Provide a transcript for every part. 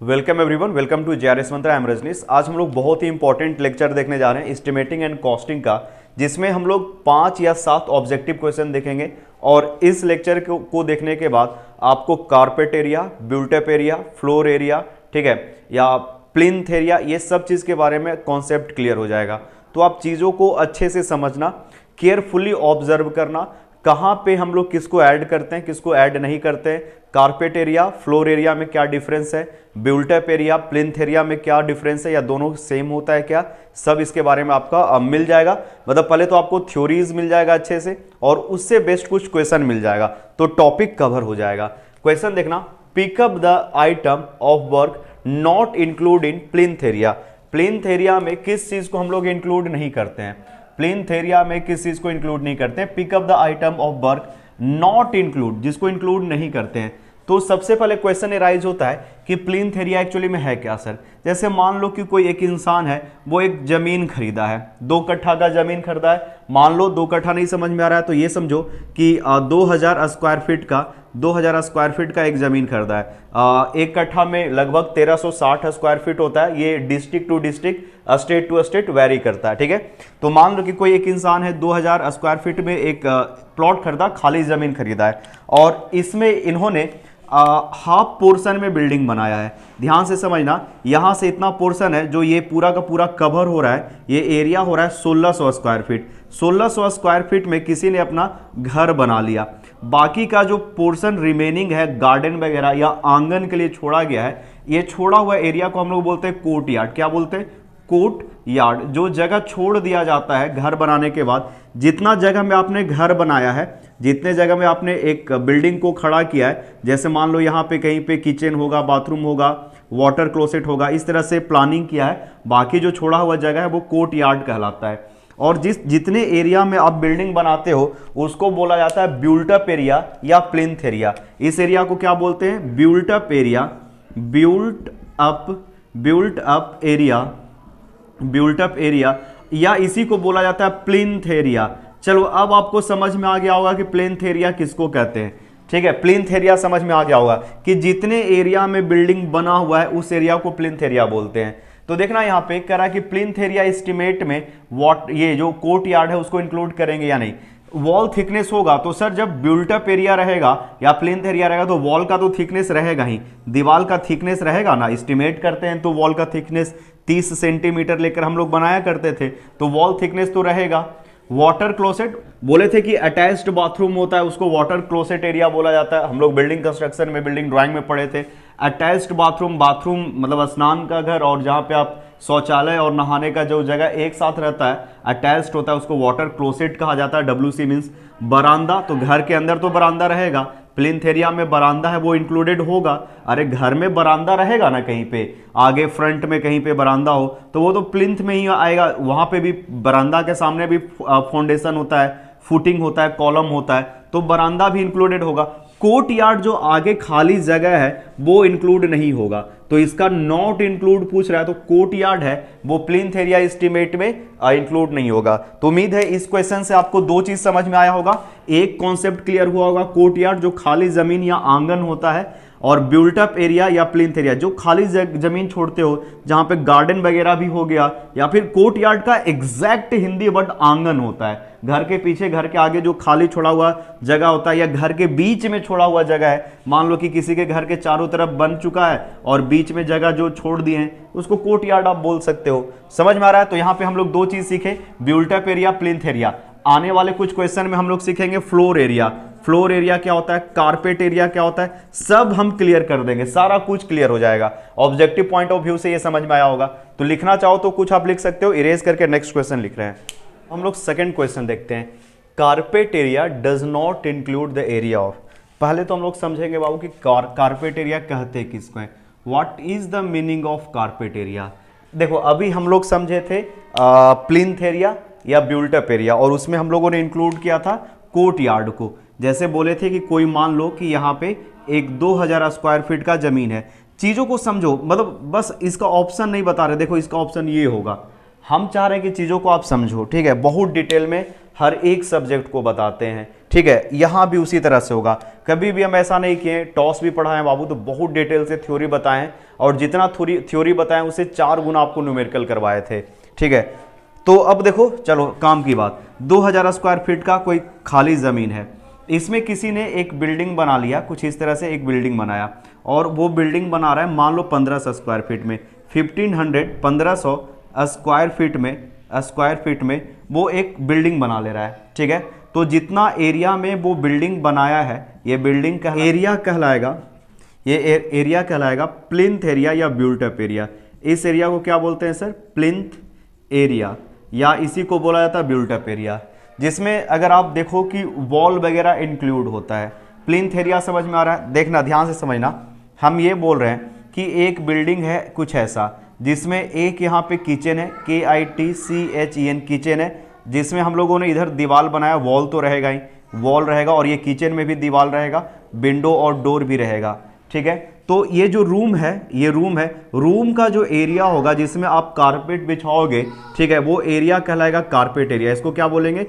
Welcome everyone, welcome to JRS Mantra. I am Rajnish. आज हम लोग बहुत ही इंपॉर्टेंट लेक्चर देखने जा रहे हैं एस्टिमेटिंग एंड कॉस्टिंग का, जिसमें हम लोग 5 या 7 ऑब्जेक्टिव क्वेश्चन देखेंगे। और इस लेक्चर को देखने के बाद आपको carpet area, built-up area, floor area, ठीक है, या प्लिंथ एरिया, ये सब चीज़ के बारे में कॉन्सेप्ट क्लियर हो जाएगा। तो आप चीज़ों को अच्छे से समझना, केयरफुली ऑब्जर्व करना, कहाँ पे हम लोग किसको ऐड करते हैं, किसको ऐड नहीं करते हैं, कारपेट एरिया, फ्लोर एरिया में क्या डिफरेंस है, बिल्ट-अप एरिया, प्लिंथ एरिया में क्या डिफरेंस है, या दोनों सेम होता है क्या, सब इसके बारे में आपका मिल जाएगा। मतलब पहले तो आपको थ्योरीज मिल जाएगा अच्छे से, और उससे बेस्ट कुछ क्वेश्चन मिल जाएगा, तो टॉपिक कवर हो जाएगा। क्वेश्चन देखना, pick up the item of work not include in plinth area. Plinth area में किस चीज को हम लोग इंक्लूड नहीं करते हैं, प्लिंथ एरिया में किस चीज को इंक्लूड नहीं करते हैं, pick up the item of work not include, जिसको इंक्लूड नहीं करते हैं। तो सबसे पहले क्वेश्चन एराइज होता है कि प्लिंथ एरिया एक्चुअली में है क्या सर। जैसे मान लो कि कोई एक इंसान है, वो एक जमीन खरीदा है, 2 कट्ठा का जमीन खरीदा है। मान लो 2 कट्ठा नहीं समझ में आ रहा है तो ये समझो कि 2000 स्क्वायर फीट का 2000 स्क्वायर फीट का एक जमीन खरीदा है। एक कट्ठा में लगभग 1360 स्क्वायर फीट होता है। ये district to district, state to state vary करता है, ठीक है। तो मान लो कि कोई एक इंसान है, 2000 स्क्वायर फीट में एक प्लॉट खरीदा, खाली जमीन खरीदा है, और इसमें इन्होंने हाफ पोर्शन में बिल्डिंग बनाया है। ध्यान से समझना, यहां से इतना पोर्शन है जो ये पूरा का पूरा कवर हो रहा है, ये एरिया हो रहा है 1600 स्क्वायर फीट। 1600 स्क्वायर फीट में किसी ने अपना घर बना लिया। बाकी का जो पोर्शन रिमेनिंग है, गार्डन वगैरह या आंगन के लिए छोड़ा गया है, ये छोड़ा हुआ एरिया को हम लोग बोलते हैं कोर्ट यार्ड। क्या बोलते हैं? Court yard. जो जगह छोड़ दिया जाता है घर बनाने के बाद, जितना जगह में आपने घर बनाया है, जितने जगह में आपने एक बिल्डिंग को खड़ा किया है, जैसे मान लो यहाँ पे कहीं पे किचन होगा, बाथरूम होगा, वाटर क्लोसेट होगा, इस तरह से प्लानिंग किया है, बाकी जो छोड़ा हुआ जगह है वो कोर्ट यार्ड कहलाता है। और जितने एरिया में आप बिल्डिंग बनाते हो उसको बोला जाता है बिल्ट-अप एरिया या प्लिंथ एरिया। इस एरिया को क्या बोलते हैं? Built-up area, built-up area, built-up area, या इसी को बोला जाता है प्लिंथ एरिया। चलो अब आपको समझ में आ गया होगा कि प्लिंथ एरिया किसको कहते हैं, ठीक है। प्लिंथ एरिया समझ में आ गया होगा कि जितने एरिया में बिल्डिंग बना हुआ है उस एरिया को प्लिंथ एरिया बोलते हैं। तो देखना यहाँ पे कह रहा है कि प्लिंथ एरिया एस्टिमेट में ये जो कोर्ट यार्ड है उसको इंक्लूड करेंगे या नहीं। वॉल थिकनेस होगा तो सर जब बिल्ट-अप एरिया रहेगा या प्लिंथ एरिया रहेगा तो वॉल का तो थिकनेस रहेगा ही, दीवार का थिकनेस रहेगा ना। एस्टिमेट करते हैं तो वॉल का थिकनेस 30 सेंटीमीटर लेकर हम लोग बनाया करते थे, तो वॉल थिकनेस तो रहेगा। वाटर क्लोसेट बोले थे कि अटैच्ड बाथरूम होता है, उसको वाटर क्लोसेट एरिया बोला जाता है। हम लोग बिल्डिंग कंस्ट्रक्शन में, बिल्डिंग ड्राइंग में पढ़े थे। अटैच्ड बाथरूम, बाथरूम मतलब स्नान का घर और जहाँ पे आप शौचालय और नहाने का जो जगह एक साथ रहता है, अटैच्ड होता है, उसको वाटर क्लोसेट कहा जाता है। WC मीन्स बरामदा, तो घर के अंदर तो बरामदा रहेगा। प्लिंथ एरिया में बरामदा है वो इंक्लूडेड होगा। अरे घर में बरामदा रहेगा ना, कहीं पे आगे फ्रंट में कहीं पे बरामदा हो तो वो तो प्लिंथ में ही आएगा। वहां पे भी बरामदा के सामने भी फाउंडेशन होता है, फुटिंग होता है, कॉलम होता है, तो बरामदा भी इंक्लूडेड होगा। कोर्ट यार्ड जो आगे खाली जगह है वो इंक्लूड नहीं होगा, तो इसका नॉट इंक्लूड पूछ रहा है, तो कोर्ट यार्ड है वो प्लिंथ एरिया एस्टिमेट में इंक्लूड नहीं होगा। तो उम्मीद है इस क्वेश्चन से आपको 2 चीज समझ में आया होगा। एक कॉन्सेप्ट क्लियर हुआ होगा, कोर्ट यार्ड जो खाली जमीन या आंगन होता है, और बिल्ट-अप एरिया या प्लिंथ एरिया जो खाली जमीन छोड़ते हो जहां पे गार्डन वगैरह भी हो गया, या फिर कोर्ट यार्ड का एग्जैक्ट हिंदी वर्ड आंगन होता है। घर के पीछे, घर के आगे जो खाली छोड़ा हुआ जगह होता है, या घर के बीच में छोड़ा हुआ जगह है। मान लो कि किसी के घर के चारों तरफ बन चुका है और बीच में जगह जो छोड़ दिए हैं उसको कोर्ट यार्ड आप बोल सकते हो। समझ में आ रहा है? तो यहां पे हम लोग 2 चीज सीखे, बिल्ट-अप एरिया, प्लिंथ एरिया। आने वाले कुछ क्वेश्चन में हम लोग सीखेंगे फ्लोर एरिया। फ्लोर एरिया क्या होता है, कारपेट एरिया क्या होता है, सब हम क्लियर कर देंगे, सारा कुछ क्लियर हो जाएगा। ऑब्जेक्टिव पॉइंट ऑफ व्यू से ये समझ में आया होगा। तो लिखना चाहो तो कुछ आप लिख सकते हो, इरेज करके नेक्स्ट क्वेश्चन लिख रहे हैं। हम लोग सेकंड क्वेश्चन देखते हैं। Carpet area does not include the area of. पहले तो हम लोग समझेंगे बाबू कि कारपेट एरिया कहते किसको है, what is the meaning of carpet area. देखो अभी हम लोग समझे थे प्लिंथ एरिया या बिल्ट-अप एरिया, और उसमें हम लोगों ने इंक्लूड किया था कोर्ट यार्ड को। जैसे बोले थे कि कोई मान लो कि यहाँ पे एक 2000 स्क्वायर फीट का जमीन है। चीजों को समझो, मतलब बस इसका ऑप्शन नहीं बता रहे, देखो इसका ऑप्शन ये होगा। हम चाह रहे हैं कि चीजों को आप समझो, ठीक है। बहुत डिटेल में हर एक सब्जेक्ट को बताते हैं ठीक है, यहां भी उसी तरह से होगा। कभी भी हम ऐसा नहीं किए, टॉस भी पढ़ाएं बाबू तो बहुत डिटेल से थ्योरी बताएं, और जितना थ्योरी बताएं उसे 4 गुना आपको न्यूमेरिकल करवाए थे। ठीक है, तो अब देखो, चलो काम की बात, 2000 स्क्वायर फीट का कोई खाली ज़मीन है, इसमें किसी ने एक बिल्डिंग बना लिया, कुछ इस तरह से एक बिल्डिंग बनाया, और वो बिल्डिंग बना रहा है मान लो 1500 स्क्वायर फीट में, 1500 स्क्वायर फीट में वो एक बिल्डिंग बना ले रहा है। ठीक है, तो जितना एरिया में वो बिल्डिंग बनाया है, ये बिल्डिंग का एरिया कहलाएगा, ये एरिया कहलाएगा प्लिंथ एरिया या बिल्ट अप एरिया। इस एरिया को क्या बोलते हैं सर? प्लिंथ एरिया, या इसी को बोला जाता है बिल्ट अप एरिया, जिसमें अगर आप देखो कि वॉल वगैरह इंक्लूड होता है। प्लिंथ एरिया समझ में आ रहा है? देखना, ध्यान से समझना, हम ये बोल रहे हैं कि एक बिल्डिंग है कुछ ऐसा, जिसमें एक यहाँ पे किचन है, KITCHEN किचन है, जिसमें हम लोगों ने इधर दीवार बनाया, वॉल तो रहेगा ही, वॉल रहेगा, और ये किचन में भी दीवार रहेगा, विंडो और डोर भी रहेगा। ठीक है, तो ये जो रूम है, ये रूम है, रूम का जो एरिया होगा जिसमें आप कारपेट बिछाओगे, ठीक है, वो एरिया कहलाएगा कारपेट एरिया। इसको क्या बोलेंगे?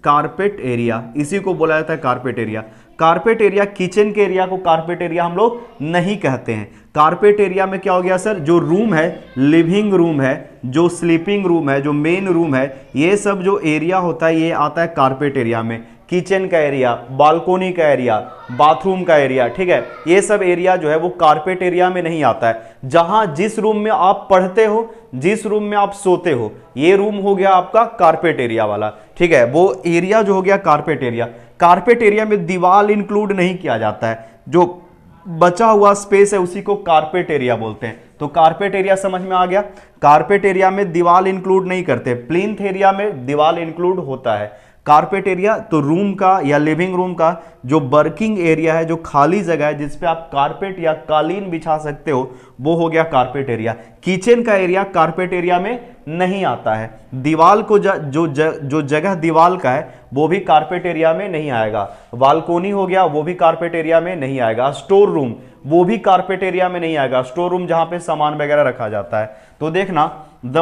कारपेट एरिया, इसी को बोला जाता है carpet area. Carpet area, kitchen के एरिया को कारपेट एरिया हम लोग नहीं कहते हैं। कारपेट एरिया में क्या हो गया सर? जो रूम है, लिविंग रूम है, जो स्लीपिंग रूम है, जो मेन रूम है, ये सब जो एरिया होता है ये आता है कारपेट एरिया में। किचन का एरिया, बालकोनी का एरिया, बाथरूम का एरिया, ठीक है, ये सब एरिया जो है वो कारपेट एरिया में नहीं आता है। जहां जिस रूम में आप पढ़ते हो, जिस रूम में आप सोते हो, ये रूम हो गया आपका कारपेट एरिया वाला। ठीक है, वो एरिया जो हो गया कारपेट एरिया। कारपेट एरिया में दीवार इंक्लूड नहीं किया जाता है, जो बचा हुआ स्पेस है उसी को कारपेट एरिया बोलते हैं। तो कारपेट एरिया समझ में आ गया। कारपेट एरिया में दीवार इंक्लूड नहीं करते, प्लिंथ एरिया में दीवार इंक्लूड होता है। कारपेट एरिया तो रूम का या लिविंग रूम का जो वर्किंग एरिया है, जो खाली जगह है जिस पे आप कारपेट या कालीन बिछा सकते हो, वो हो गया कारपेट एरिया। किचन का एरिया कारपेट एरिया में नहीं आता है। दीवार को जो जगह दीवार का है वो भी कारपेट एरिया में नहीं आएगा। बालकोनी हो गया, वो भी कारपेट एरिया में नहीं आएगा। स्टोर रूम, वो भी कारपेट एरिया में नहीं आएगा। स्टोर रूम जहां पे सामान वगैरह रखा जाता है। तो देखना, द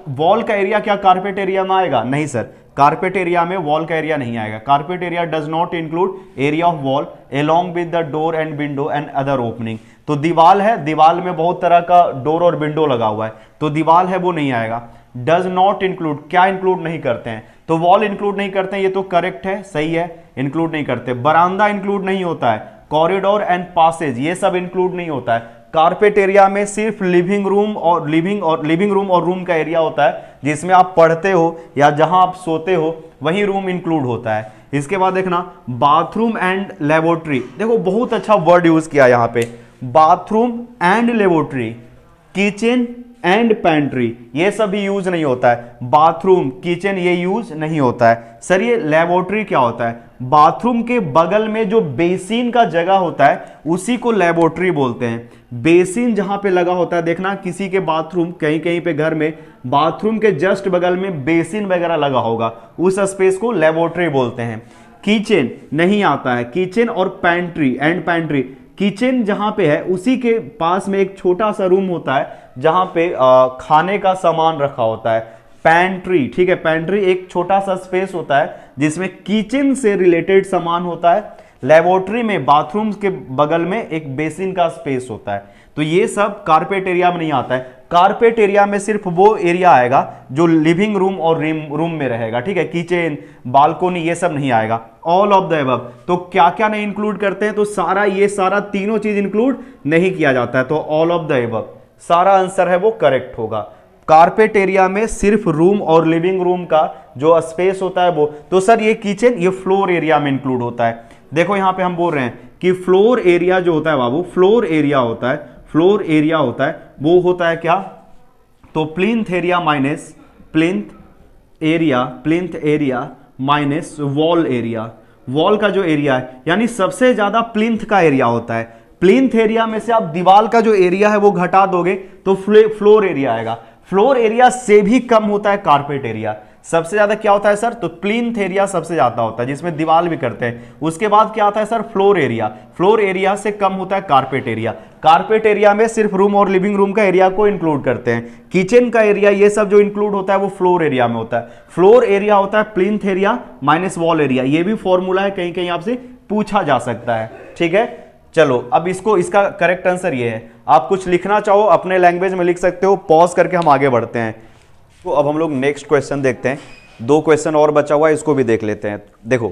वॉल का एरिया क्या कारपेट एरिया में आएगा? नहीं सर, कारपेट एरिया में वॉल का एरिया नहीं आएगा। Carpet area does not include area of wall along with the door and window and other opening. तो दीवार है, दीवार में बहुत तरह का डोर और विंडो लगा हुआ है, तो दीवार है वो नहीं आएगा। डज नॉट इंक्लूड, क्या इंक्लूड नहीं करते हैं? तो वॉल इंक्लूड नहीं करते हैं, ये तो करेक्ट है, सही है, इंक्लूड नहीं करते। बरामदा इंक्लूड नहीं होता है। कॉरिडोर एंड पासेज ये सब इंक्लूड नहीं होता है। कारपेट एरिया में सिर्फ लिविंग रूम और रूम का एरिया होता है, जिसमें आप पढ़ते हो या जहां आप सोते हो वही रूम इंक्लूड होता है। इसके बाद देखना, बाथरूम एंड लेबोरेटरी। देखो बहुत अच्छा वर्ड यूज किया यहां पे, bathroom and laboratory, kitchen and pantry, ये सब भी यूज नहीं होता है। बाथरूम, किचन ये यूज नहीं होता है। सर ये लेबोरेटरी क्या होता है? बाथरूम के बगल में जो बेसिन का जगह होता है उसी को लेबोरेटरी बोलते हैं। बेसिन जहां पे लगा होता है, देखना किसी के बाथरूम, कहीं कहीं पे घर में बाथरूम के जस्ट बगल में बेसिन वगैरह लगा होगा, उस स्पेस को लेबोरेटरी बोलते हैं। किचन नहीं आता है। किचन और पैंट्री एंड पैंट्री, किचन जहां पे है उसी के पास में एक छोटा सा रूम होता है जहां पे खाने का सामान रखा होता है। पैंट्री, ठीक है, पैंट्री एक छोटा सा स्पेस होता है जिसमें किचन से रिलेटेड सामान होता है। लेबोरेटरी में बाथरूम के बगल में एक बेसिन का स्पेस होता है। तो ये सब कारपेट एरिया में नहीं आता है। कारपेट एरिया में सिर्फ वो एरिया आएगा जो लिविंग रूम और रूम में रहेगा। ठीक है, किचन, बालकोनी ये सब नहीं आएगा। ऑल ऑफ द अबव, तो क्या क्या नहीं इंक्लूड करते हैं? तो सारा, ये सारा तीनों चीज इंक्लूड नहीं किया जाता है। तो ऑल ऑफ द अबव सारा आंसर है वो करेक्ट होगा। कारपेट एरिया में सिर्फ रूम और लिविंग रूम का जो स्पेस होता है वो, तो सर ये किचन, ये फ्लोर एरिया में इंक्लूड होता है। देखो यहां पे हम बोल रहे हैं कि फ्लोर एरिया जो होता है बाबू, फ्लोर एरिया होता है, फ्लोर एरिया होता है, वो होता है क्या? तो plinth area minus plinth area minus wall area. Wall का जो एरिया है, यानी सबसे ज्यादा प्लिंथ का एरिया होता है। प्लिंथ एरिया में से आप दीवार का जो एरिया है वो घटा दोगे तो फ्लोर एरिया आएगा। फ्लोर एरिया से भी कम होता है कारपेट एरिया, सबसे ज्यादा क्या होता है सर, तो प्लिंथ एरिया सबसे ज्यादा होता है जिसमें दीवार भी करते हैं। उसके बाद क्या आता है sir, floor area. Floor area से कम होता है कारपेट एरिया। कारपेट एरिया में सिर्फ रूम और लिविंग रूम का एरिया को इंक्लूड करते हैं। किचन का एरिया, ये सब जो इंक्लूड होता है वो फ्लोर एरिया में होता है। फ्लोर एरिया होता है plinth area minus wall area. ये भी फॉर्मूला है, कहीं कहीं आपसे पूछा जा सकता है, ठीक है। चलो अब इसका करेक्ट आंसर ये है। आप कुछ लिखना चाहो अपने लैंग्वेज में लिख सकते हो, पॉज करके हम आगे बढ़ते हैं। तो अब हम लोग नेक्स्ट क्वेश्चन देखते हैं। 2 क्वेश्चन और बचा हुआ है, इसको भी देख लेते हैं। देखो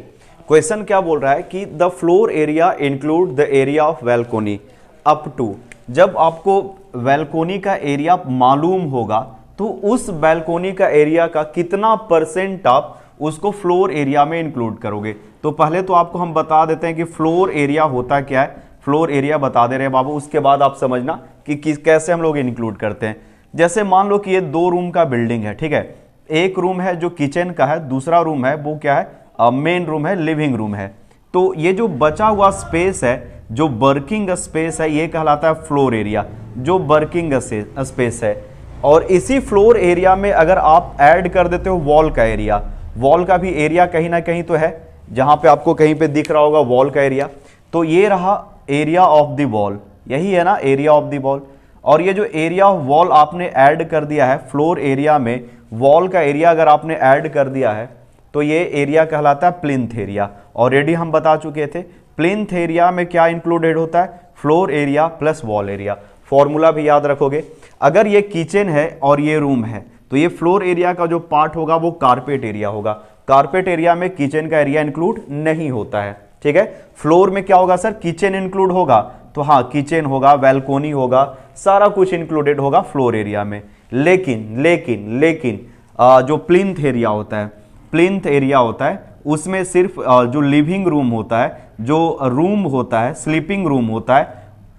क्वेश्चन क्या बोल रहा है कि the floor area include the area of balcony up to. जब आपको बैल्कोनी का एरिया मालूम होगा तो उस बैल्कोनी का एरिया का कितना % आप उसको फ्लोर एरिया में इंक्लूड करोगे। तो पहले तो आपको हम बता देते हैं कि फ्लोर एरिया होता क्या है। फ्लोर एरिया बता दे रहे हैं बाबू, उसके बाद आप समझना कि कैसे हम लोग इंक्लूड करते हैं। जैसे मान लो कि ये 2 रूम का बिल्डिंग है, ठीक है। एक रूम है जो किचन का है, दूसरा रूम है वो क्या है, मेन रूम है, लिविंग रूम है। तो ये जो बचा हुआ स्पेस है, जो वर्किंग स्पेस है, ये कहलाता है फ्लोर एरिया, जो वर्किंग स्पेस है। और इसी फ्लोर एरिया में अगर आप ऐड कर देते हो वॉल का एरिया, वॉल का भी एरिया कहीं ना कहीं तो है, जहां पे आपको कहीं पे दिख रहा होगा वॉल का एरिया, तो ये रहा एरिया ऑफ द वॉल, यही है ना एरिया ऑफ द वॉल। और ये जो एरिया ऑफ वॉल आपने ऐड कर दिया है फ्लोर एरिया में, वॉल का एरिया अगर आपने ऐड कर दिया है तो ये एरिया कहलाता है प्लिंथ एरिया। ऑलरेडी हम बता चुके थे प्लिंथ एरिया में क्या इंक्लूडेड होता है, floor area plus wall area. Formula भी याद रखोगे। अगर ये किचन है और ये रूम है तो ये फ्लोर एरिया का जो पार्ट होगा वो कारपेट एरिया होगा। कारपेट एरिया में किचन का एरिया इंक्लूड नहीं होता है, ठीक है। फ्लोर में क्या होगा सर, किचन इंक्लूड होगा, तो हाँ किचन होगा, बैल्कोनी होगा, सारा कुछ इंक्लूडेड होगा फ्लोर एरिया में। लेकिन जो प्लिंथ एरिया होता है, प्लिंथ एरिया होता है उसमें सिर्फ जो लिविंग रूम होता है, जो रूम होता है, स्लीपिंग रूम होता है,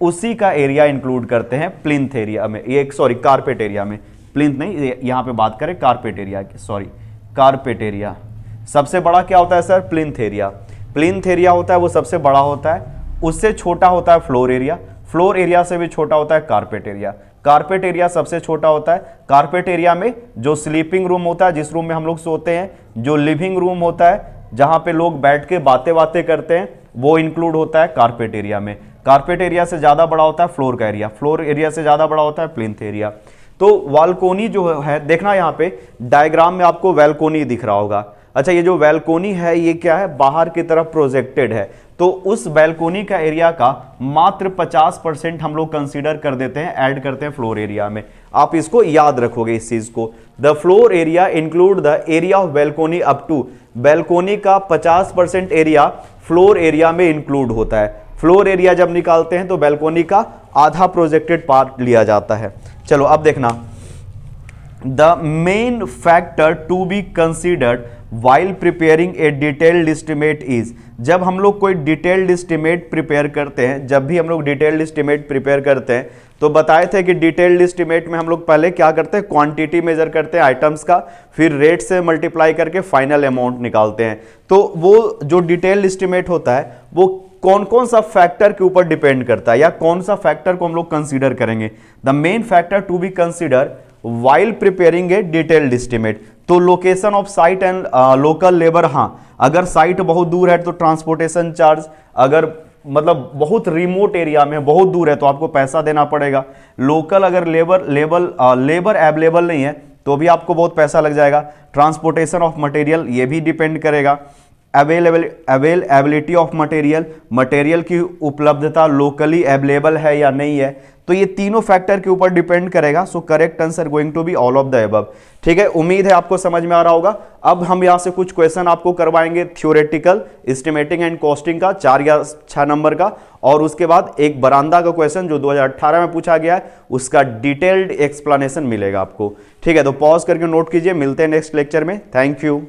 उसी का एरिया इंक्लूड करते हैं प्लिंथ एरिया में, ये सॉरी कारपेट एरिया में। प्लिंथ नहीं, यहां पे बात करें कारपेट एरिया की, सॉरी कारपेट एरिया। सबसे बड़ा क्या होता है sir, plinth area. Plinth area होता है वो सबसे बड़ा होता है, उससे छोटा होता है फ्लोर एरिया, फ्लोर एरिया से भी छोटा होता है कारपेट एरिया, कारपेट एरिया सबसे छोटा होता है। कारपेट एरिया में जो स्लीपिंग रूम होता है, जिस रूम में हम लोग सोते हैं, जो लिविंग रूम होता है जहां पे लोग बैठ के बातें करते हैं, वो इंक्लूड होता है कारपेट एरिया में। कारपेट एरिया से ज्यादा बड़ा होता है फ्लोर का एरिया, फ्लोर एरिया से ज्यादा बड़ा होता है प्लिंथ एरिया। तो बालकोनी जो है, देखना यहां पे डायग्राम में आपको बालकोनी दिख रहा होगा। अच्छा, ये जो बालकोनी है ये क्या है, बाहर की तरफ प्रोजेक्टेड है, तो उस बालकोनी का एरिया का मात्र 50% हम लोग कंसीडर कर देते हैं, ऐड करते हैं फ्लोर एरिया में। आप इसको याद रखोगे इस चीज को। The floor area include the area of balcony up to, balcony का 50% एरिया फ्लोर एरिया में इंक्लूड होता है। फ्लोर एरिया जब निकालते हैं तो बालकोनी का आधा प्रोजेक्टेड पार्ट लिया जाता है। चलो अब देखना, the main factor to be considered while preparing a detailed estimate is. जब हम लोग कोई डिटेल्ड एस्टिमेट प्रिपेयर करते हैं, जब भी हम लोग डिटेल्ड एस्टिमेट प्रिपेयर करते हैं तो बताए थे कि डिटेल्ड एस्टिमेट में हम लोग पहले क्या करते हैं, क्वांटिटी मेजर करते हैं आइटम्स का, फिर रेट से मल्टीप्लाई करके फाइनल अमाउंट निकालते हैं। तो वो जो डिटेल्ड एस्टिमेट होता है वो कौन कौन सा फैक्टर के ऊपर डिपेंड करता है, या कौन सा फैक्टर को हम लोग कंसीडर करेंगे। The main factor to be consider while preparing a detailed estimate, तो location of site and local labour. हाँ, अगर साइट बहुत दूर है तो ट्रांसपोर्टेशन चार्ज, अगर मतलब बहुत रिमोट एरिया में बहुत दूर है तो आपको पैसा देना पड़ेगा। लोकल अगर लेबर अवेलेबल नहीं है तो भी आपको बहुत पैसा लग जाएगा। ट्रांसपोर्टेशन ऑफ मटेरियल, ये भी डिपेंड करेगा। अवेलेबिलिटी ऑफ मटेरियल, मटेरियल की उपलब्धता लोकली अवेलेबल है या नहीं है, तो ये तीनों फैक्टर के ऊपर डिपेंड करेगा। So correct answer going to be all of the above. ठीक है, उम्मीद है आपको समझ में आ रहा होगा। अब हम यहां से कुछ क्वेश्चन आपको करवाएंगे थ्योरेटिकल एस्टिमेटिंग एंड कॉस्टिंग का, 4 या 6 नंबर का, और उसके बाद एक बरामदा का क्वेश्चन जो 2018 में पूछा गया है, उसका डिटेल्ड एक्सप्लेनेशन मिलेगा आपको। ठीक है, तो पॉज करके नोट कीजिए, मिलते हैं नेक्स्ट लेक्चर में। Thank you.